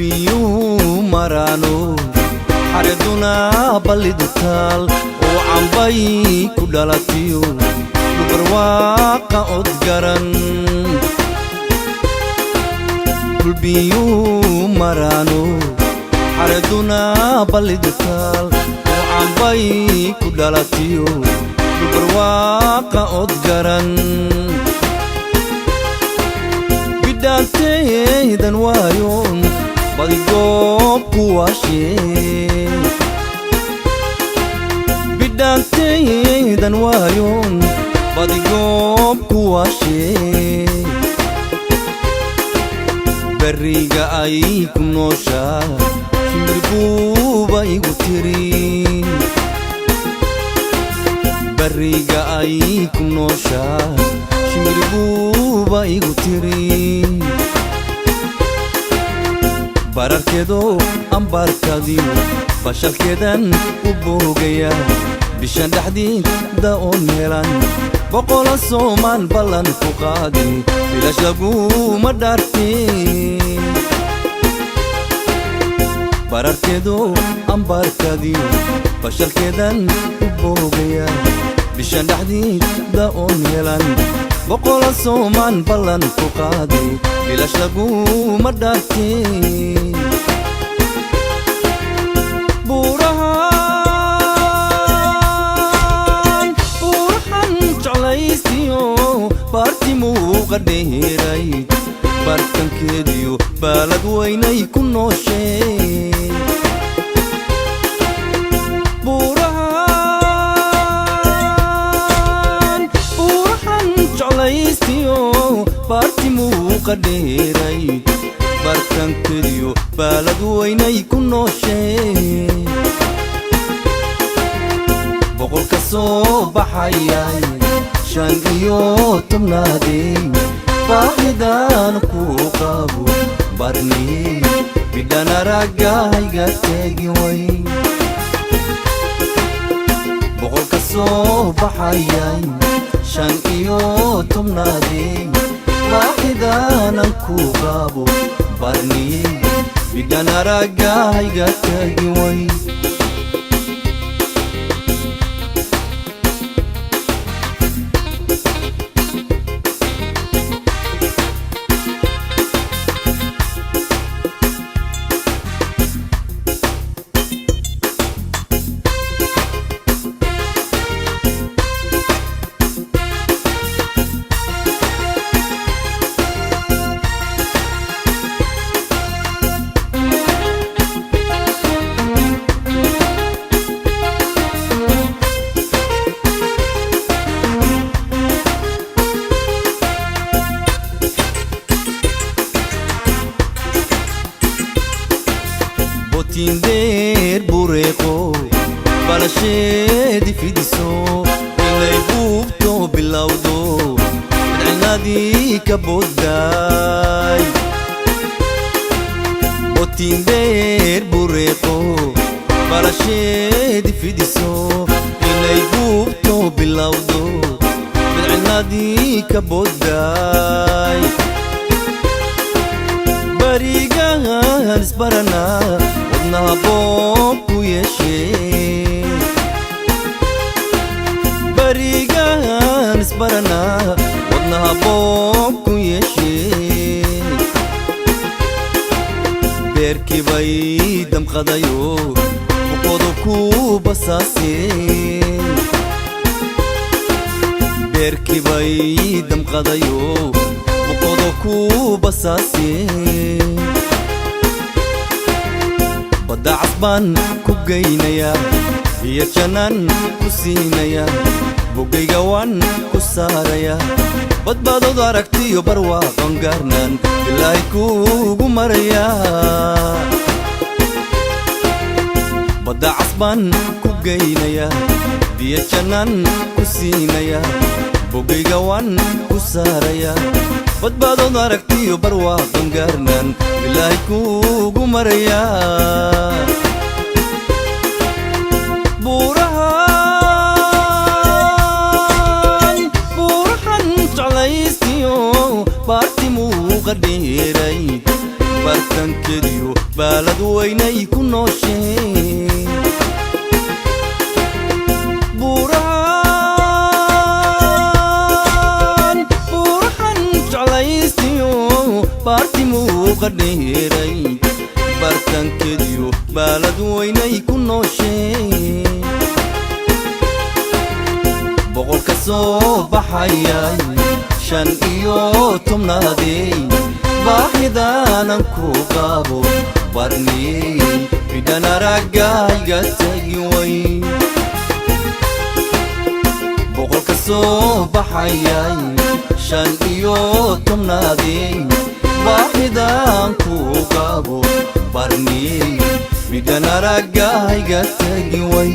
dhulbiyu marano xariduna balidutaal oo cambay ku dhalatiyo barwaaqa odgaran dhulbiyu marano xariduna balidutaal oo cambay ku dhalatiyo barwaaqa odgaran bidantaydan waayon badigoob kuwaashee bidantaydan waayon badigoob kuwaashee beriga ay ku nooshaa shimbirbuuba igu tiri beriga ay ku nooshaa shimbirbuuba igu tiri bararkeedo ambarkadiyo bashalkeedan u boogaya bishan dhexdiida oon helan boqola soomaan ballan ku qaadi bilash laguma dhaartee bararkeedo ambarkadiyo bashalkeedan u boogaya bishan dhexdiida oon helan boqola soomaan ballan ku qaadi bilash laguma dhaartee burahan jeclaysiyo baarti muuqa dheeray bartankeediyo baalad weynay ku nooshee baarti muuqa dheeray bartankeediyo baalad weynay ku nooshee boqolka soo baxayay 15 baahidan ku qabo barni bidana ragayga teegi way boqolka soo baxayay 15 baahidan ku qabo barni bidana ragayga teegi way tindeer bureeqo balasheedi fidiso inay buubto bilowdo midcinadii ka booddaay botindeer bureeqo balasheedi fidiso inay buubto bilowdo midcinadii ka booddaay barigahan isbaranaa naboob ku yeeshee barigaan isbaranaa wadnaha boob ku yeeshee beerkii bay damqadayo buqoodu ku basaasee beerkii bay damqadayo buqoodu ku basaasee badda casbaan ku geynaya iyo jannaan ku siinaya bogayga waan ku saaraya badbaadooda aragtiyo barwaaqan gaarnaan ilaahay kuugu maraya badda casbaan ku geynaya iyo jannaan ku siinaya bogayga waan ku saaraya badbaadooda aragtiyo barwaaqan gaarnaan ilaahay kuugu maraya burahan jeclaysiyo baarti muuqa dheeray bartankeediyo balad weynay ku nooshay burhan jeclaystiyo baarti muuqa dheeray bartankeediyo balad weynay ku nooshay boqolka soo baxayay shan iyo tobnaadey baahidanan ku qabo barniyey midhan araggayga tagi way boqolka soo baxayay shan iyo tobnaadey baahidan ku qabo barniyey midhan araggayga tagi way